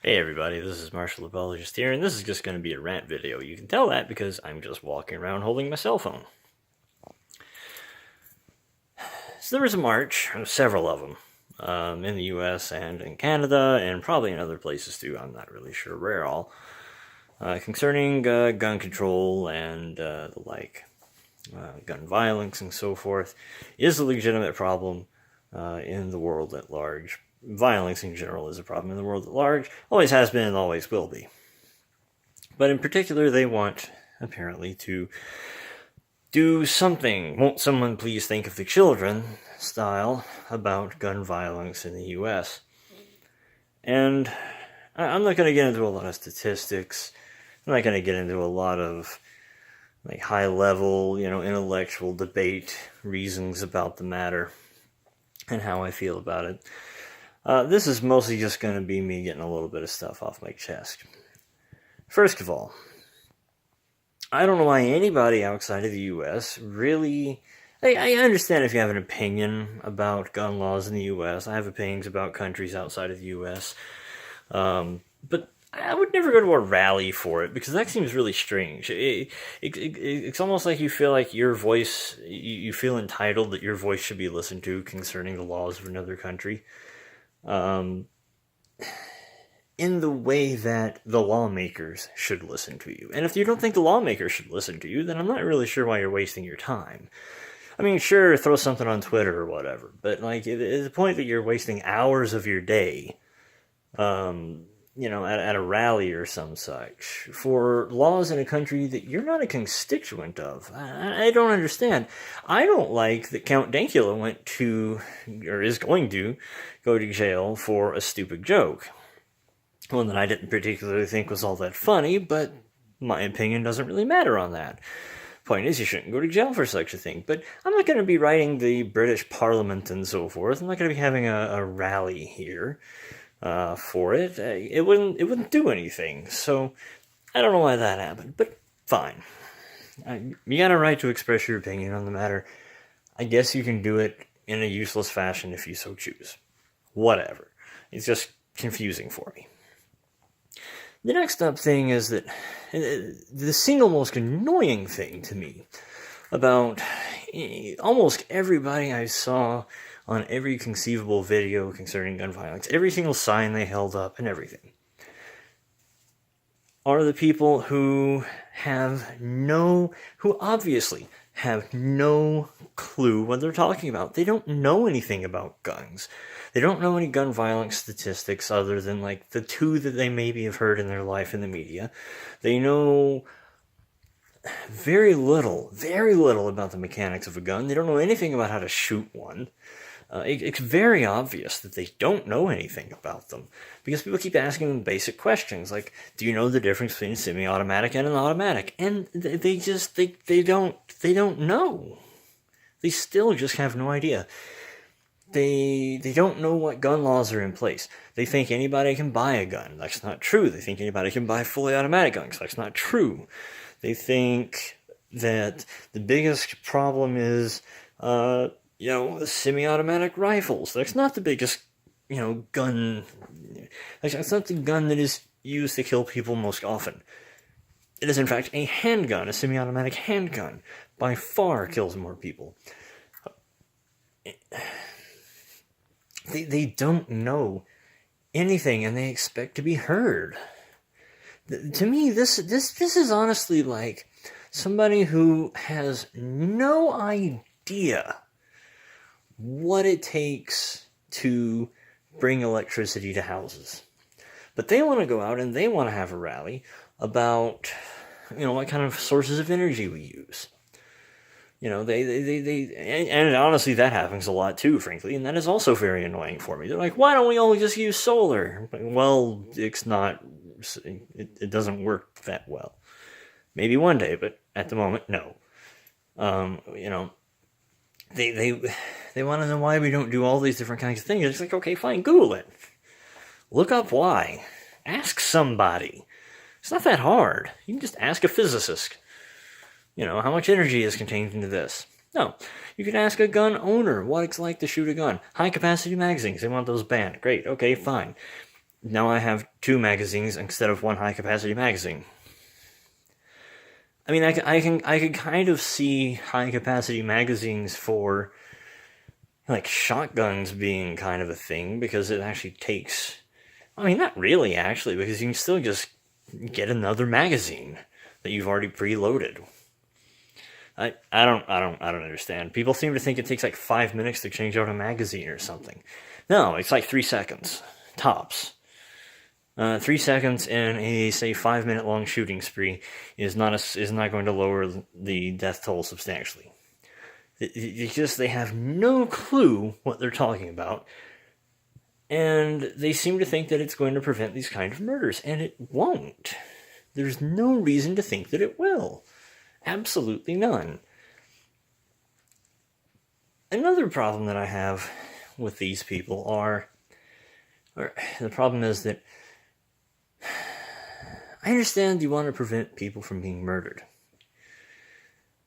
Hey everybody, this is Marshall the Apologist here, and this is just going to be a rant video. You can tell that because I'm just walking around holding my cell phone. So there was a march, several of them, in the US and in Canada, and probably in other places too, I'm not really sure where all, concerning gun control and the like. Gun violence and so forth is a legitimate problem in the world at large. Violence in general is a problem in the world at large, always has been and always will be. But in particular, they want, apparently, to do something. Won't someone please think of the children style about gun violence in the US? And I'm not going to get into a lot of statistics. I'm not going to get into a lot of high level, intellectual debate reasons about the matter and how I feel about it. This is mostly just going to be me getting a little bit of stuff off my chest. First of all, I don't know why anybody outside of the US really... I understand if you have an opinion about gun laws in the US. I have opinions about countries outside of the US. But I would never go to a rally for it, because that seems really strange. It's almost like you feel like your voice... You feel entitled that your voice should be listened to concerning the laws of another country. In the way that the lawmakers should listen to you. And if you don't think the lawmakers should listen to you, then I'm not really sure why you're wasting your time. I mean, sure, throw something on Twitter or whatever, but at the point that you're wasting hours of your day, at a rally or some such, for laws in a country that you're not a constituent of. I don't understand. I don't like that Count Dankula went to, or is going to, go to jail for a stupid joke. One that I didn't particularly think was all that funny, but my opinion doesn't really matter on that. Point is, you shouldn't go to jail for such a thing. But I'm not going to be writing the British Parliament and so forth. I'm not going to be having a rally here for it. It wouldn't do anything. So I don't know why that happened, but fine. You got a right to express your opinion on the matter. I guess you can do it in a useless fashion if you so choose. Whatever. It's just confusing for me. The next up thing is that the single most annoying thing to me about almost everybody I saw on every conceivable video concerning gun violence, every single sign they held up and everything, are the people who obviously have no clue what they're talking about. They don't know anything about guns. They don't know any gun violence statistics other than, the two that they maybe have heard in their life in the media. They know very little about the mechanics of a gun. They don't know anything about how to shoot one. It's very obvious that they don't know anything about them, because people keep asking them basic questions like, do you know the difference between a semi-automatic and an automatic? And they don't know. They still just have no idea. They don't know what gun laws are in place. They think anybody can buy a gun. That's not true. They think anybody can buy fully automatic guns. That's not true. They think that the biggest problem is, semi-automatic rifles. That's not the biggest, gun. That's not the gun that is used to kill people most often. It is, in fact, a handgun. A semi-automatic handgun by far kills more people. They don't know anything, and they expect to be heard. To me, this is honestly like somebody who has no idea what it takes to bring electricity to houses. But they want to go out and they want to have a rally about, what kind of sources of energy we use. And honestly, that happens a lot too, frankly, and that is also very annoying for me. They're like, why don't we only just use solar? Well, it doesn't work that well. Maybe one day, but at the moment, no. They want to know why we don't do all these different kinds of things. It's like, okay, fine, Google it. Look up why. Ask somebody. It's not that hard. You can just ask a physicist. How much energy is contained into this? No. You can ask a gun owner what it's like to shoot a gun. High-capacity magazines, they want those banned. Great, okay, fine. now I have 2 magazines instead of 1 high-capacity magazine. I mean, I can kind of see high-capacity magazines for, like, shotguns being kind of a thing, because it actually takes... I mean, not really, actually, because you can still just get another magazine that you've already preloaded. I don't understand. People seem to think it takes like 5 minutes to change out a magazine or something. No, it's like 3 seconds tops. 3 seconds in a, say, 5-minute long shooting spree is not going to lower the death toll substantially. It's just they have no clue what they're talking about, and they seem to think that it's going to prevent these kind of murders, and it won't. There's no reason to think that it will. Absolutely none. Another problem that I have with these people the problem is that I understand you want to prevent people from being murdered.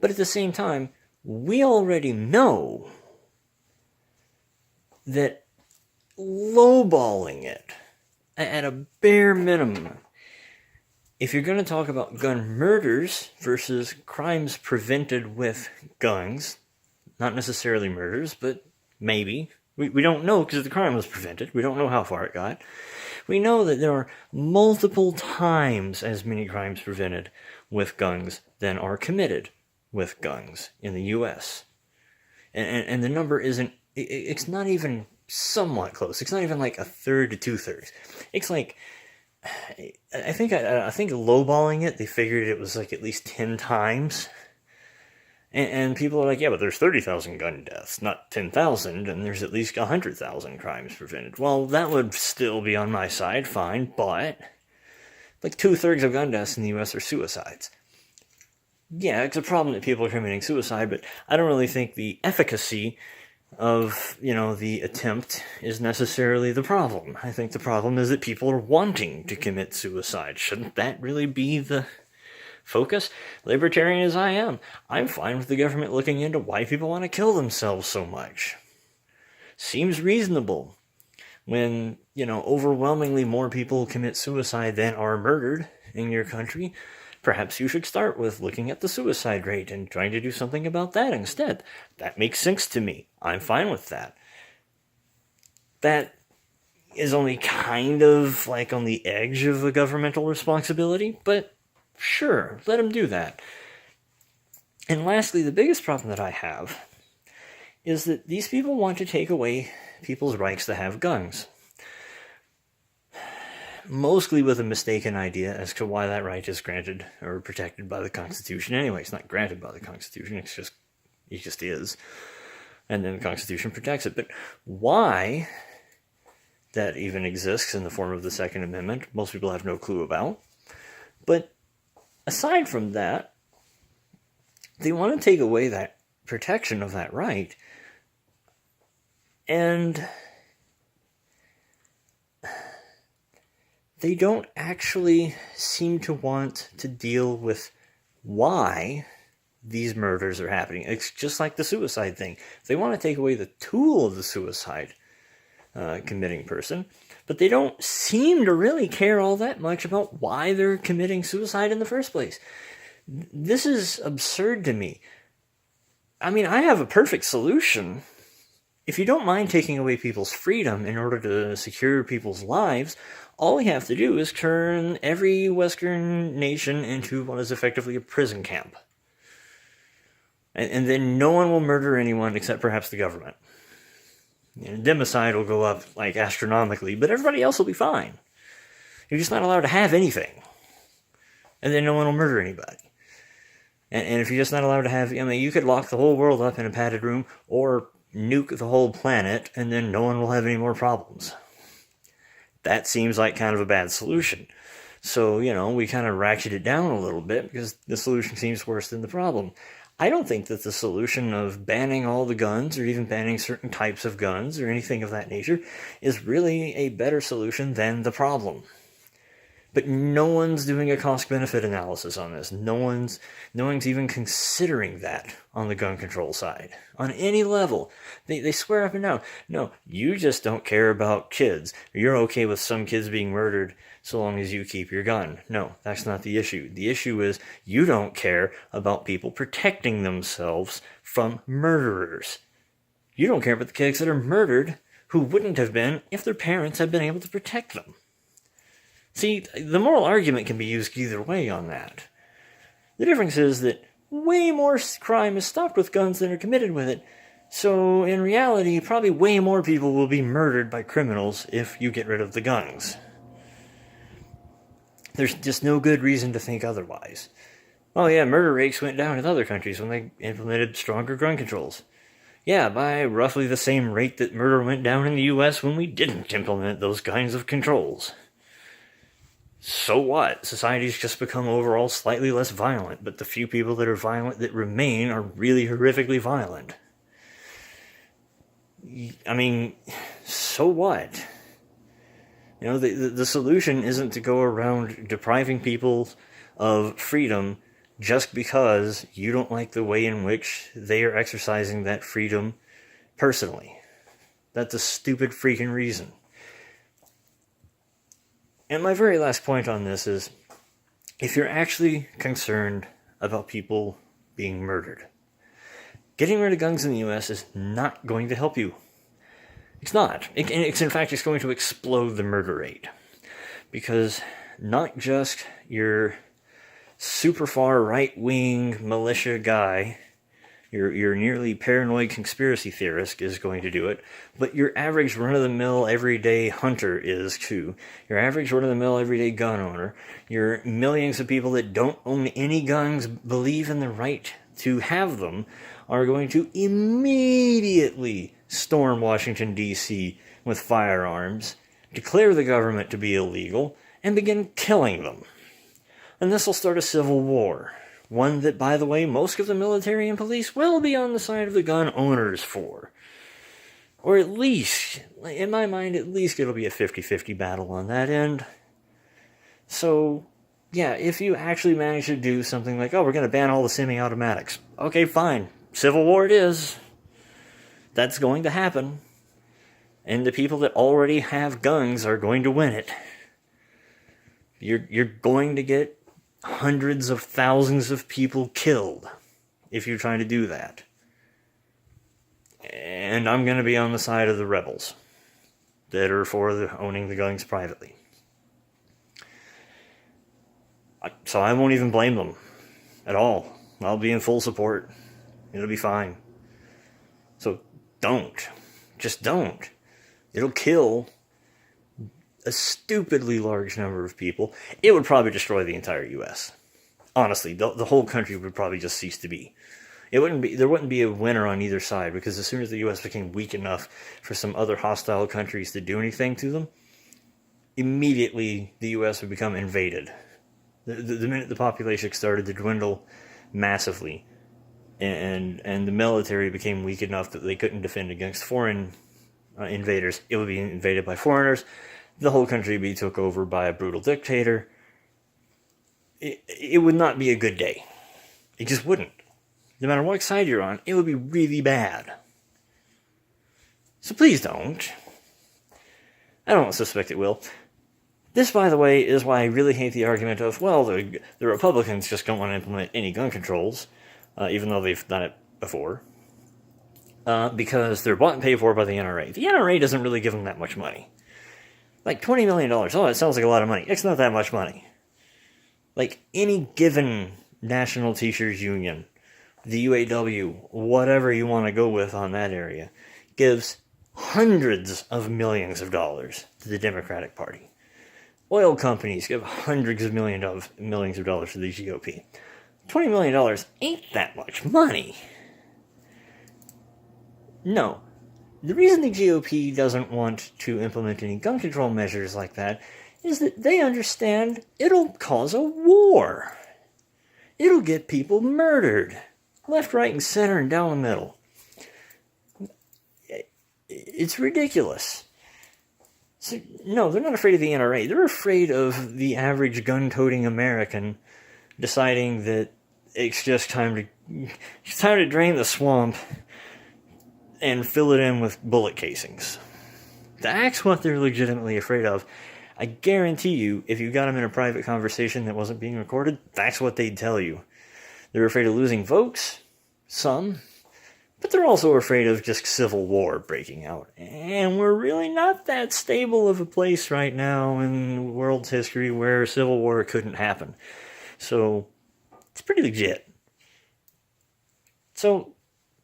But at the same time, we already know that lowballing it, at a bare minimum, if you're going to talk about gun murders versus crimes prevented with guns, not necessarily murders, but maybe. We don't know because the crime was prevented. We don't know how far it got. We know that there are multiple times as many crimes prevented with guns than are committed with guns in the U.S. And the number isn't, it's not even somewhat close. It's not even like 1/3 to 2/3. It's like, I think lowballing it, they figured it was like at least 10 times. And people are like, yeah, but there's 30,000 gun deaths, not 10,000, and there's at least 100,000 crimes prevented. Well, that would still be on my side, fine, but like 2/3 of gun deaths in the U.S. are suicides. Yeah, it's a problem that people are committing suicide, but I don't really think the efficacy of, the attempt is necessarily the problem. I think the problem is that people are wanting to commit suicide. Shouldn't that really be the focus? Libertarian as I am, I'm fine with the government looking into why people want to kill themselves so much. Seems reasonable. When, overwhelmingly more people commit suicide than are murdered in your country, perhaps you should start with looking at the suicide rate and trying to do something about that instead. That makes sense to me. I'm fine with that. That is only kind of like on the edge of a governmental responsibility, but sure, let them do that. And lastly, the biggest problem that I have is that these people want to take away people's rights to have guns. Mostly with a mistaken idea as to why that right is granted or protected by the Constitution. Anyway, it's not granted by the Constitution, it just is. And then the Constitution protects it. But why that even exists in the form of the Second Amendment, most people have no clue about. But aside from that, they want to take away that protection of that right. And they don't actually seem to want to deal with why these murders are happening. It's just like the suicide thing. They want to take away the tool of the suicide committing person, but they don't seem to really care all that much about why they're committing suicide in the first place. This is absurd to me. I mean, I have a perfect solution. If you don't mind taking away people's freedom in order to secure people's lives, all we have to do is turn every Western nation into what is effectively a prison camp. And then no one will murder anyone except perhaps the government. Democide will go up like astronomically, but everybody else will be fine. You're just not allowed to have anything. And then no one will murder anybody. And if you're just not allowed to have, you could lock the whole world up in a padded room or nuke the whole planet, and then no one will have any more problems. That seems like kind of a bad solution. So, we kind of ratchet it down a little bit because the solution seems worse than the problem. I don't think that the solution of banning all the guns or even banning certain types of guns or anything of that nature is really a better solution than the problem. But no one's doing a cost-benefit analysis on this. No one's even considering that on the gun control side. On any level. They swear up and down. No, you just don't care about kids. You're okay with some kids being murdered so long as you keep your gun. No, that's not the issue. The issue is you don't care about people protecting themselves from murderers. You don't care about the kids that are murdered who wouldn't have been if their parents had been able to protect them. See, the moral argument can be used either way on that. The difference is that way more crime is stopped with guns than are committed with it. So, in reality, probably way more people will be murdered by criminals if you get rid of the guns. There's just no good reason to think otherwise. Oh yeah, murder rates went down in other countries when they implemented stronger gun controls. Yeah, by roughly the same rate that murder went down in the US when we didn't implement those kinds of controls. So what? Society's just become overall slightly less violent, but the few people that are violent that remain are really horrifically violent. I mean, so what? You know, the solution isn't to go around depriving people of freedom just because you don't like the way in which they are exercising that freedom personally. That's a stupid freaking reason. And my very last point on this is, if you're actually concerned about people being murdered, getting rid of guns in the US is not going to help you. It's not. In fact, it's going to explode the murder rate. Because not just your super far right-wing militia guy, your nearly paranoid conspiracy theorist is going to do it, but your average run-of-the-mill everyday hunter is too. Your average run-of-the-mill everyday gun owner, your millions of people that don't own any guns, believe in the right to have them, are going to immediately storm Washington, D.C. with firearms, declare the government to be illegal, and begin killing them. And this will start a civil war. One that, by the way, most of the military and police will be on the side of the gun owners for. Or at least, in my mind, at least it'll be a 50-50 battle on that end. So, yeah, if you actually manage to do something like, oh, we're going to ban all the semi-automatics. Okay, fine. Civil war it is. That's going to happen. And the people that already have guns are going to win it. You're going to get hundreds of thousands of people killed if you're trying to do that. And I'm going to be on the side of the rebels that are for owning the guns privately. So I won't even blame them at all. I'll be in full support. It'll be fine. So don't. Just don't. It'll kill a stupidly large number of people. It would probably destroy the entire U.S. Honestly, the whole country would probably just cease to be. There wouldn't be a winner on either side, because as soon as the U.S. became weak enough for some other hostile countries to do anything to them, immediately the U.S. would become invaded. The minute the population started to dwindle massively, and the military became weak enough that they couldn't defend against foreign invaders, it would be invaded by foreigners. The whole country would be took over by a brutal dictator. It would not be a good day. It just wouldn't. No matter what side you're on, it would be really bad. So please don't. I don't suspect it will. This, by the way, is why I really hate the argument of, well, the Republicans just don't want to implement any gun controls, even though they've done it before, because they're bought and paid for by the NRA. The NRA doesn't really give them that much money. Like $20 million. Oh, it sounds like a lot of money. It's not that much money. Like any given National Teachers Union, the UAW, whatever you want to go with on that area, gives hundreds of millions of dollars to the Democratic Party. Oil companies give hundreds of millions of dollars to the GOP. $20 million ain't that much money. No. The reason the GOP doesn't want to implement any gun control measures like that is that they understand it'll cause a war. It'll get people murdered. Left, right, and center, and down the middle. It's ridiculous. So, no, they're not afraid of the NRA. They're afraid of the average gun-toting American deciding that it's just time to drain the swamp and fill it in with bullet casings. That's what they're legitimately afraid of. I guarantee you, if you got them in a private conversation that wasn't being recorded, that's what they'd tell you. They're afraid of losing votes, some, but they're also afraid of just civil war breaking out. And we're really not that stable of a place right now in world's history where civil war couldn't happen. So, it's pretty legit. So,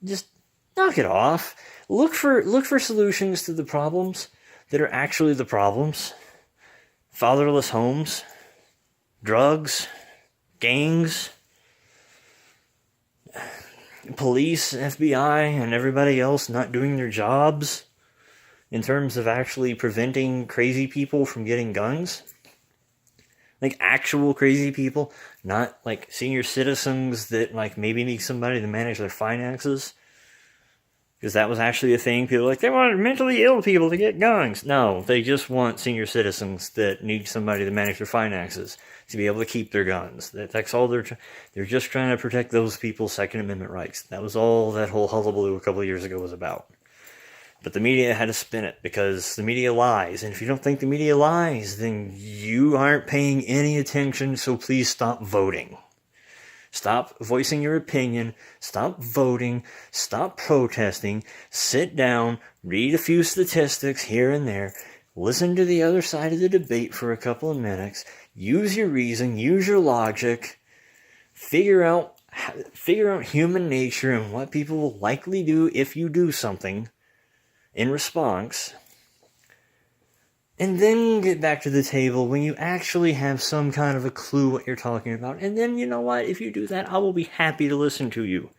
just knock it off. Look for solutions to the problems that are actually the problems. Fatherless homes, drugs, gangs, police, FBI, and everybody else not doing their jobs in terms of actually preventing crazy people from getting guns. Like actual crazy people, not like senior citizens that like maybe need somebody to manage their finances. Because that was actually a thing. People were like, they want mentally ill people to get guns. No, they just want senior citizens that need somebody to manage their finances to be able to keep their guns. That's all they're just trying to protect those people's Second Amendment rights. That was all that whole hullabaloo a couple of years ago was about. But the media had to spin it because the media lies. And if you don't think the media lies, then you aren't paying any attention, so please stop voting. Stop voicing your opinion, stop voting, stop protesting, sit down, read a few statistics here and there, listen to the other side of the debate for a couple of minutes, use your reason, use your logic, figure out human nature and what people will likely do if you do something in response. And then get back to the table when you actually have some kind of a clue what you're talking about. And then, you know what, if you do that, I will be happy to listen to you.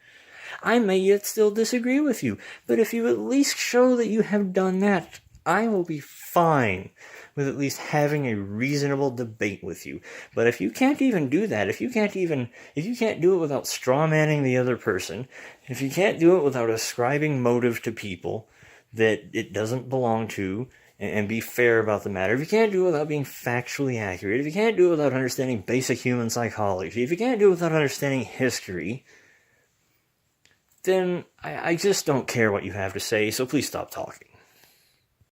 I may yet still disagree with you, but if you at least show that you have done that, I will be fine with at least having a reasonable debate with you. But if you can't even do that, if you can't do it without strawmanning the other person, if you can't do it without ascribing motive to people that it doesn't belong to, and be fair about the matter, if you can't do it without being factually accurate, if you can't do it without understanding basic human psychology, if you can't do it without understanding history, then I just don't care what you have to say, so please stop talking.